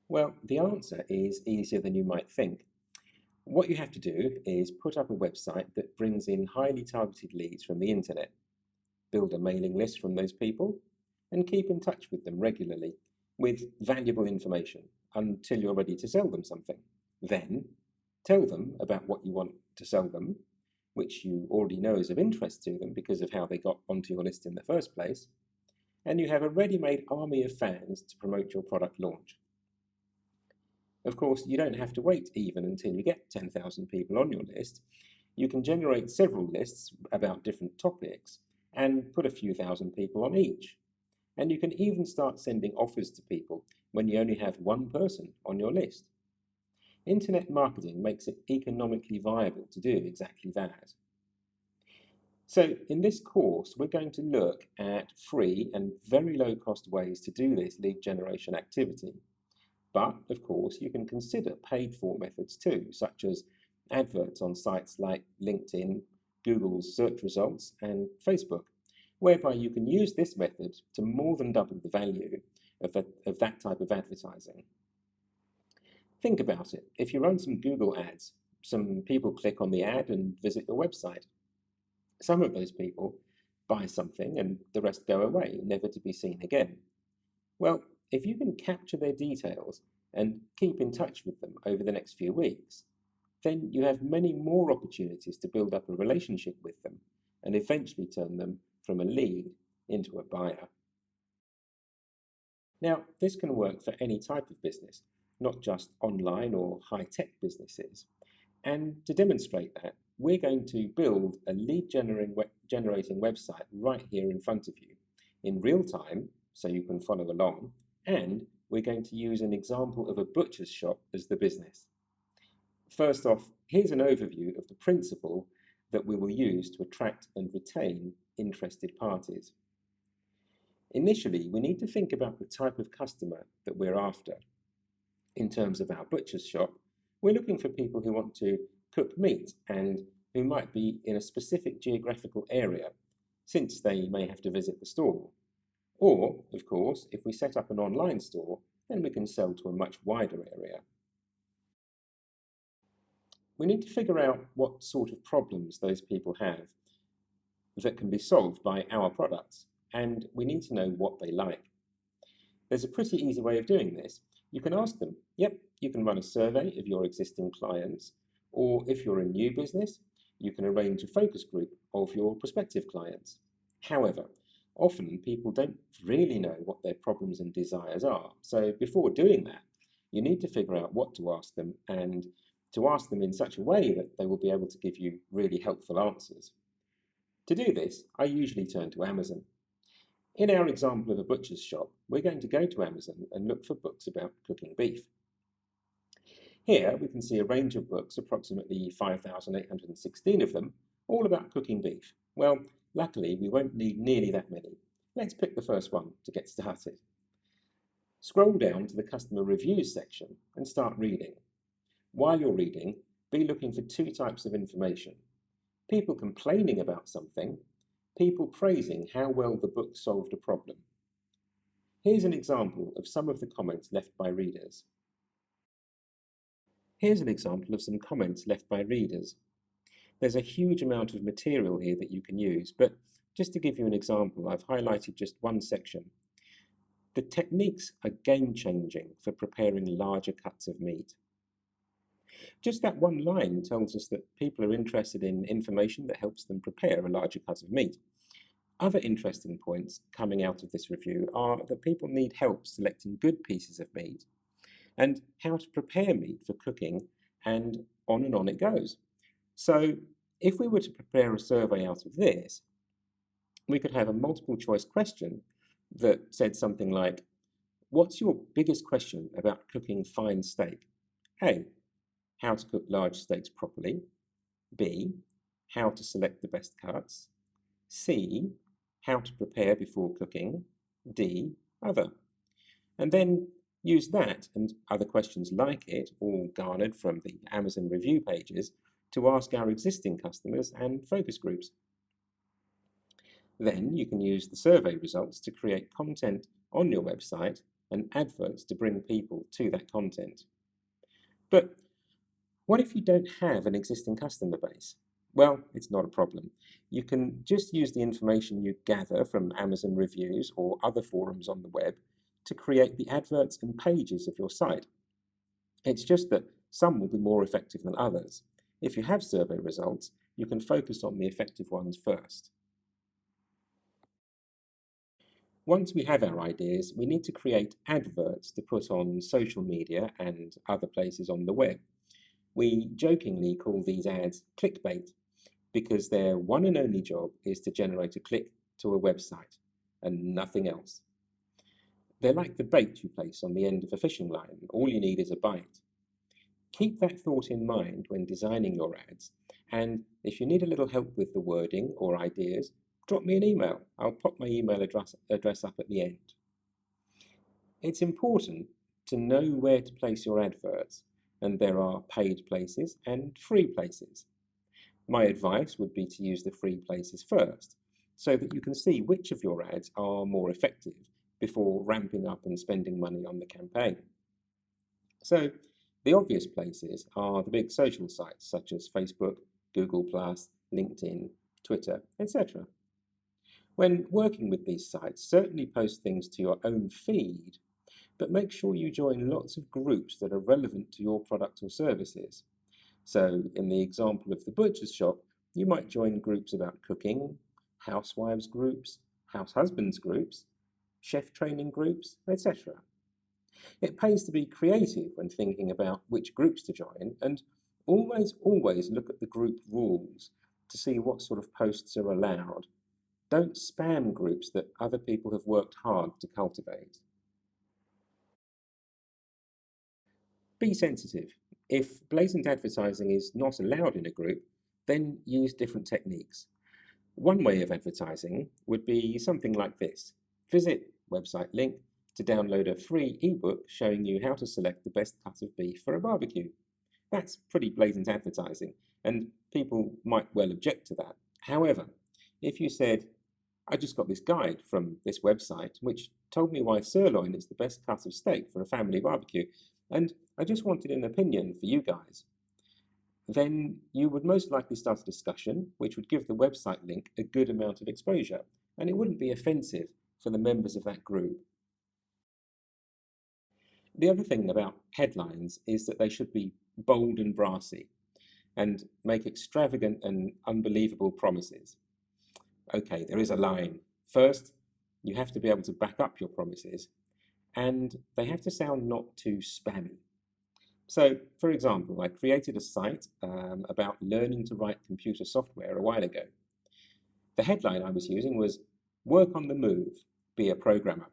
Well, the answer is easier than you might think. What you have to do is put up a website that brings in highly targeted leads from the internet, build a mailing list from those people, and keep in touch with them regularly with valuable information until you're ready to sell them something. Then tell them about what you want to sell them, which you already know is of interest to them because of how they got onto your list in the first place, and you have a ready-made army of fans to promote your product launch. Of course, you don't have to wait even until you get 10,000 people on your list. You can generate several lists about different topics and put a few thousand people on each. And you can even start sending offers to people when you only have one person on your list. Internet marketing makes it economically viable to do exactly that. So in this course, we're going to look at free and very low cost ways to do this lead generation activity. But of course, you can consider paid for methods too, such as adverts on sites like LinkedIn, Google's search results, and Facebook, whereby you can use this method to more than double the value of that type of advertising. Think about it. If you run some Google ads, some people click on the ad and visit your website. Some of those people buy something and the rest go away, never to be seen again. Well, if you can capture their details and keep in touch with them over the next few weeks, then you have many more opportunities to build up a relationship with them and eventually turn them from a lead into a buyer. Now, this can work for any type of business, not just online or high-tech businesses. And to demonstrate that, we're going to build a lead generating website right here in front of you in real time, so you can follow along, and we're going to use an example of a butcher's shop as the business. First off, here's an overview of the principle that we will use to attract and retain interested parties. Initially, we need to think about the type of customer that we're after. In terms of our butcher's shop, we're looking for people who want to cook meat and who might be in a specific geographical area, since they may have to visit the store. Or, of course, if we set up an online store, then we can sell to a much wider area. We need to figure out what sort of problems those people have that can be solved by our products, and we need to know what they like. There's a pretty easy way of doing this. You can ask them. You can run a survey of your existing clients, or if you're a new business, you can arrange a focus group of your prospective clients. However, often people don't really know what their problems and desires are. So before doing that, you need to figure out what to ask them and to ask them in such a way that they will be able to give you really helpful answers. To do this, I usually turn to Amazon. In our example of a butcher's shop, we're going to go to Amazon and look for books about cooking beef. Here we can see a range of books, approximately 5,816 of them, all about cooking beef. Well, luckily we won't need nearly that many. Let's pick the first one to get started. Scroll down to the customer reviews section and start reading. While you're reading, be looking for two types of information: people complaining about something, people praising how well the book solved a problem. Here's an example of some of the comments left by readers. Here's an example of some comments left by readers. There's a huge amount of material here that you can use, but just to give you an example, I've highlighted just one section. The techniques are game-changing for preparing larger cuts of meat. Just that one line tells us that people are interested in information that helps them prepare a larger cut of meat. Other interesting points coming out of this review are that people need help selecting good pieces of meat and how to prepare meat for cooking, and on it goes. So if we were to prepare a survey out of this, we could have a multiple choice question that said something like, what's your biggest question about cooking fine steak? A, how to cook large steaks properly. B, how to select the best cuts. C, how to prepare before cooking. D, other. And then use that and other questions like it, all garnered from the Amazon review pages, to ask our existing customers and focus groups. Then you can use the survey results to create content on your website and adverts to bring people to that content. But what if you don't have an existing customer base? Well, it's not a problem. You can just use the information you gather from Amazon reviews or other forums on the web to create the adverts and pages of your site. It's just that some will be more effective than others. If you have survey results, you can focus on the effective ones first. Once we have our ideas, we need to create adverts to put on social media and other places on the web. We jokingly call these ads clickbait because their one and only job is to generate a click to a website and nothing else. They're like the bait you place on the end of a fishing line. All you need is a bite. Keep that thought in mind when designing your ads, and if you need a little help with the wording or ideas, drop me an email. I'll pop my email address up at the end. It's important to know where to place your adverts, and there are paid places and free places. My advice would be to use the free places first, so that you can see which of your ads are more effective before ramping up and spending money on the campaign. So, the obvious places are the big social sites such as Facebook, Google+, LinkedIn, Twitter, etc. When working with these sites, certainly post things to your own feed, but make sure you join lots of groups that are relevant to your product or services. So, in the example of the butcher's shop, you might join groups about cooking, housewives groups, house husbands groups, chef training groups, etc. It pays to be creative when thinking about which groups to join, and always look at the group rules to see what sort of posts are allowed. Don't spam groups that other people have worked hard to cultivate. Be sensitive. If blatant advertising is not allowed in a group, then use different techniques. One way of advertising would be something like this. Visit website link to download a free ebook showing you how to select the best cut of beef for a barbecue. That's pretty blatant advertising, and people might well object to that. However, if you said, I just got this guide from this website which told me why sirloin is the best cut of steak for a family barbecue, and I just wanted an opinion for you guys, then you would most likely start a discussion which would give the website link a good amount of exposure, and it wouldn't be offensive for the members of that group. The other thing about headlines is that they should be bold and brassy and make extravagant and unbelievable promises. Okay, there is a line. First, you have to be able to back up your promises, and they have to sound not too spammy. So, for example, I created a site about learning to write computer software a while ago. The headline I was using was, Work on the Move, Be a Programmer.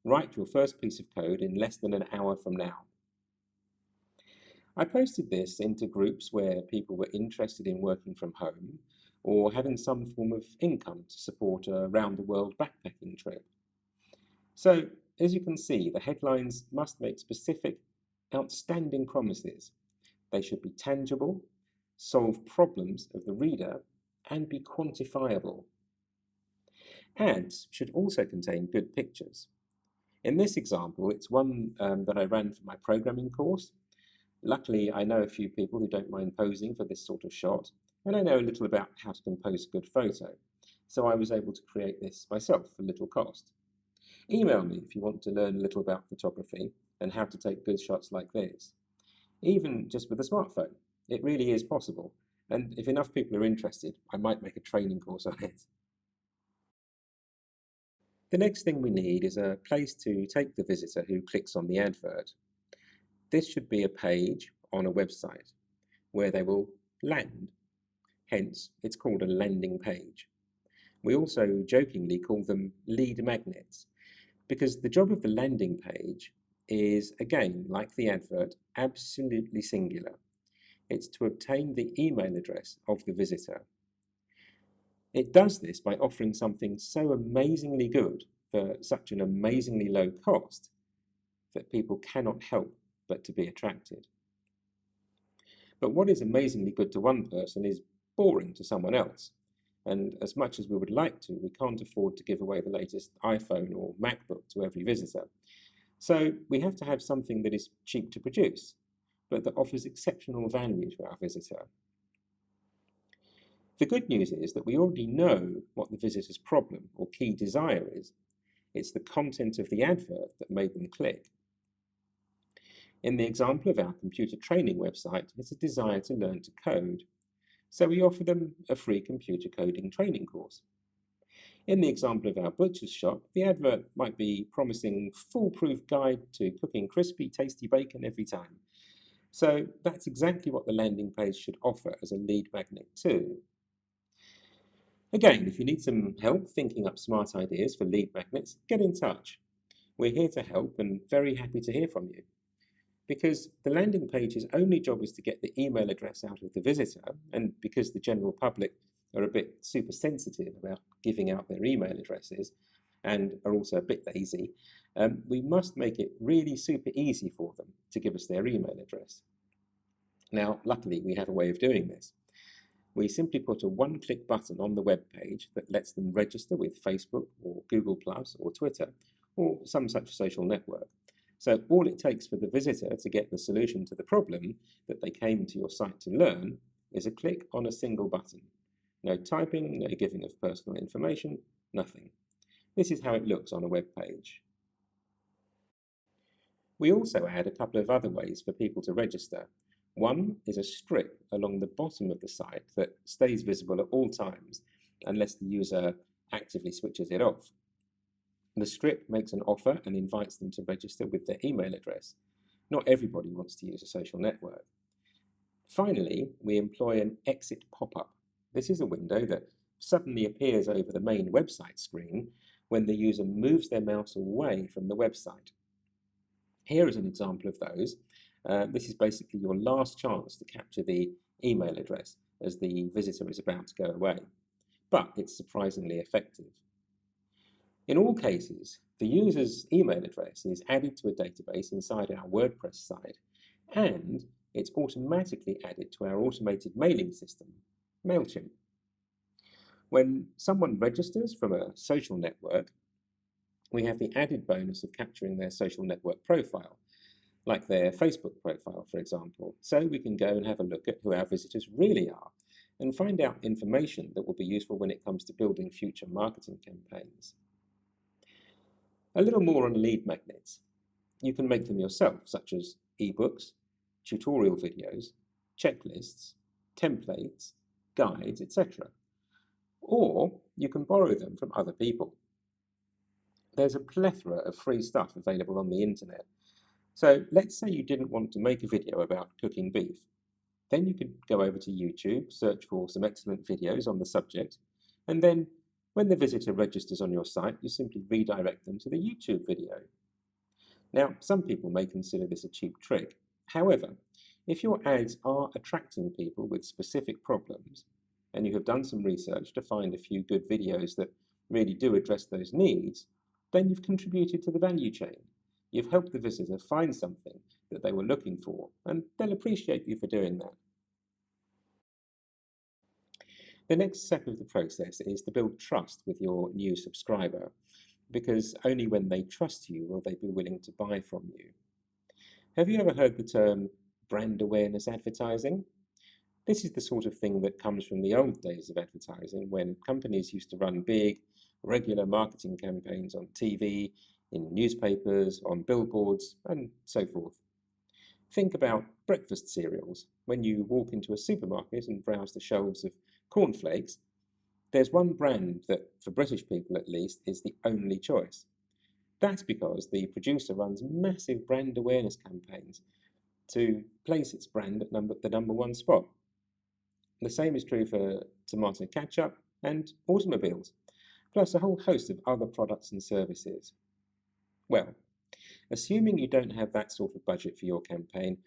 Write your first piece of code in less than an hour from now. I posted this into groups where people were interested in working from home or having some form of income to support a round-the-world backpacking trip. So, as you can see, the headlines must make specific, outstanding promises. They should be tangible, solve problems of the reader, and be quantifiable. Ads should also contain good pictures. In this example, it's one that I ran for my programming course. Luckily, I know a few people who don't mind posing for this sort of shot, and I know a little about how to compose a good photo, so I was able to create this myself for little cost. Email me if you want to learn a little about photography and how to take good shots like this. Even just with a smartphone, it really is possible, and if enough people are interested, I might make a training course on it. The next thing we need is a place to take the visitor who clicks on the advert. This should be a page on a website where they will land. Hence, it's called a landing page. We also jokingly call them lead magnets because the job of the landing page is, again, like the advert, absolutely singular. It's to obtain the email address of the visitor. It does this by offering something so amazingly good for such an amazingly low cost that people cannot help but to be attracted. But what is amazingly good to one person is boring to someone else. And as much as we would like to, we can't afford to give away the latest iPhone or MacBook to every visitor. So we have to have something that is cheap to produce, but that offers exceptional value to our visitor. The good news is that we already know what the visitor's problem or key desire is. It's the content of the advert that made them click. In the example of our computer training website, it's a desire to learn to code. So we offer them a free computer coding training course. In the example of our butcher's shop, the advert might be promising foolproof guide to cooking crispy, tasty bacon every time. So that's exactly what the landing page should offer as a lead magnet too. Again, if you need some help thinking up smart ideas for lead magnets, get in touch. We're here to help and very happy to hear from you. Because the landing page's only job is to get the email address out of the visitor, and because the general public are a bit super sensitive about giving out their email addresses and are also a bit lazy, we must make it really super easy for them to give us their email address. Now, luckily, we have a way of doing this. We simply put a one-click button on the web page that lets them register with Facebook or Google Plus or Twitter or some such social network. So all it takes for the visitor to get the solution to the problem that they came to your site to learn is a click on a single button. No typing, no giving of personal information, nothing. This is how it looks on a web page. We also add a couple of other ways for people to register. One is a strip along the bottom of the site that stays visible at all times unless the user actively switches it off. The strip makes an offer and invites them to register with their email address. Not everybody wants to use a social network. Finally, we employ an exit pop-up. This is a window that suddenly appears over the main website screen when the user moves their mouse away from the website. Here is an example of those. This is basically your last chance to capture the email address as the visitor is about to go away, but it's surprisingly effective. In all cases, the user's email address is added to a database inside our WordPress site, and it's automatically added to our automated mailing system, MailChimp. When someone registers from a social network, we have the added bonus of capturing their social network profile, like their Facebook profile, for example, so we can go and have a look at who our visitors really are and find out information that will be useful when it comes to building future marketing campaigns. A little more on lead magnets. You can make them yourself, such as ebooks, tutorial videos, checklists, templates, guides, etc. Or you can borrow them from other people. There's a plethora of free stuff available on the internet. So let's say you didn't want to make a video about cooking beef. Then you could go over to YouTube, search for some excellent videos on the subject, and then when the visitor registers on your site, you simply redirect them to the YouTube video. Now, some people may consider this a cheap trick. However, if your ads are attracting people with specific problems, and you have done some research to find a few good videos that really do address those needs, then you've contributed to the value chain. You've helped the visitor find something that they were looking for, and they'll appreciate you for doing that. The next step of the process is to build trust with your new subscriber, because only when they trust you will they be willing to buy from you. Have you ever heard the term brand awareness advertising? This is the sort of thing that comes from the old days of advertising, when companies used to run big, regular marketing campaigns on TV, in newspapers, on billboards, and so forth. Think about breakfast cereals. When you walk into a supermarket and browse the shelves of cornflakes, there's one brand that, for British people at least, is the only choice. That's because the producer runs massive brand awareness campaigns to place its brand at the number one spot. The same is true for tomato ketchup and automobiles, plus a whole host of other products and services. Well, assuming you don't have that sort of budget for your campaign,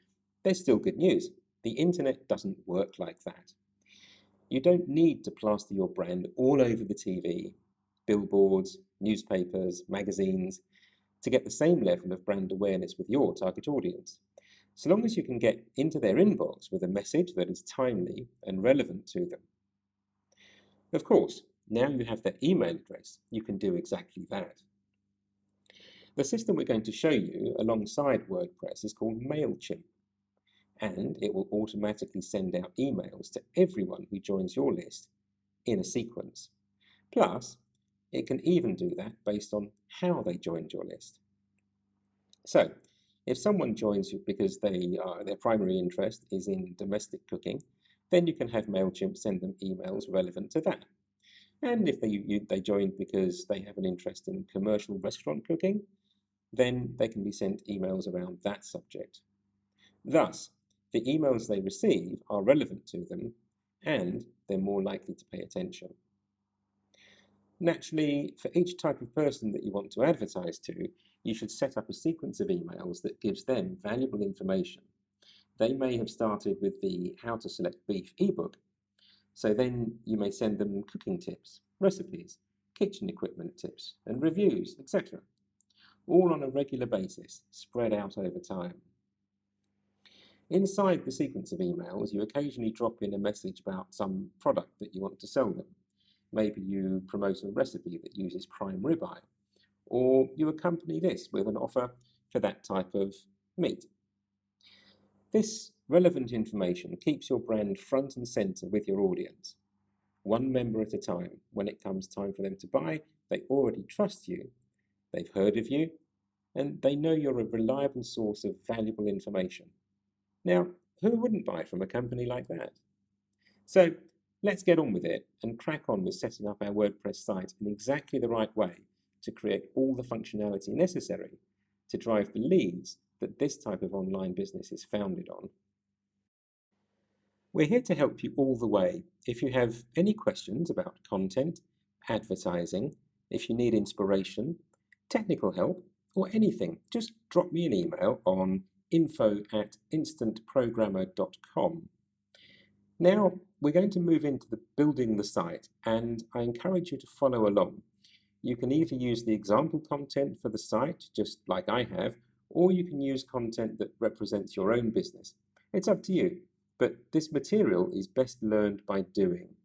there's still good news. The internet doesn't work like that. You don't need to plaster your brand all over the TV, billboards, newspapers, magazines, to get the same level of brand awareness with your target audience. So long as you can get into their inbox with a message that is timely and relevant to them. Of course, now you have their email address, you can do exactly that. The system we're going to show you alongside WordPress is called MailChimp, and it will automatically send out emails to everyone who joins your list in a sequence. Plus, it can even do that based on how they joined your list. So, if someone joins you because their primary interest is in domestic cooking, then you can have MailChimp send them emails relevant to that. And if they joined because they have an interest in commercial restaurant cooking, then they can be sent emails around that subject. Thus, the emails they receive are relevant to them, and they're more likely to pay attention. Naturally, for each type of person that you want to advertise to, you should set up a sequence of emails that gives them valuable information. They may have started with the How to Select Beef ebook, so then you may send them cooking tips, recipes, kitchen equipment tips, and reviews, etc., all on a regular basis, spread out over time. Inside the sequence of emails, you occasionally drop in a message about some product that you want to sell them. Maybe you promote a recipe that uses prime ribeye, or you accompany this with an offer for that type of meat. This relevant information keeps your brand front and center with your audience. One member at a time. When it comes time for them to buy, they already trust you, they've heard of you, and they know you're a reliable source of valuable information. Now, who wouldn't buy from a company like that? So let's get on with it and crack on with setting up our WordPress site in exactly the right way to create all the functionality necessary to drive the leads that this type of online business is founded on. We're here to help you all the way. If you have any questions about content, advertising, if you need inspiration, technical help, or anything, just drop me an email on info@instantprogrammer.com. Now, we're going to move into the building the site, and I encourage you to follow along. You can either use the example content for the site, just like I have, or you can use content that represents your own business. It's up to you, but this material is best learned by doing.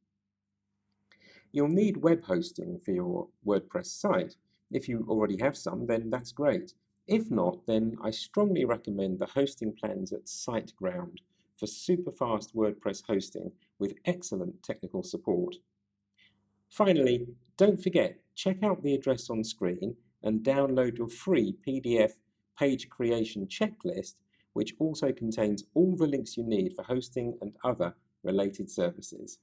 You'll need web hosting for your WordPress site. If you already have some, then that's great. If not, then I strongly recommend the hosting plans at SiteGround for super fast WordPress hosting with excellent technical support. Finally, don't forget, check out the address on screen and download your free PDF page creation checklist, which also contains all the links you need for hosting and other related services.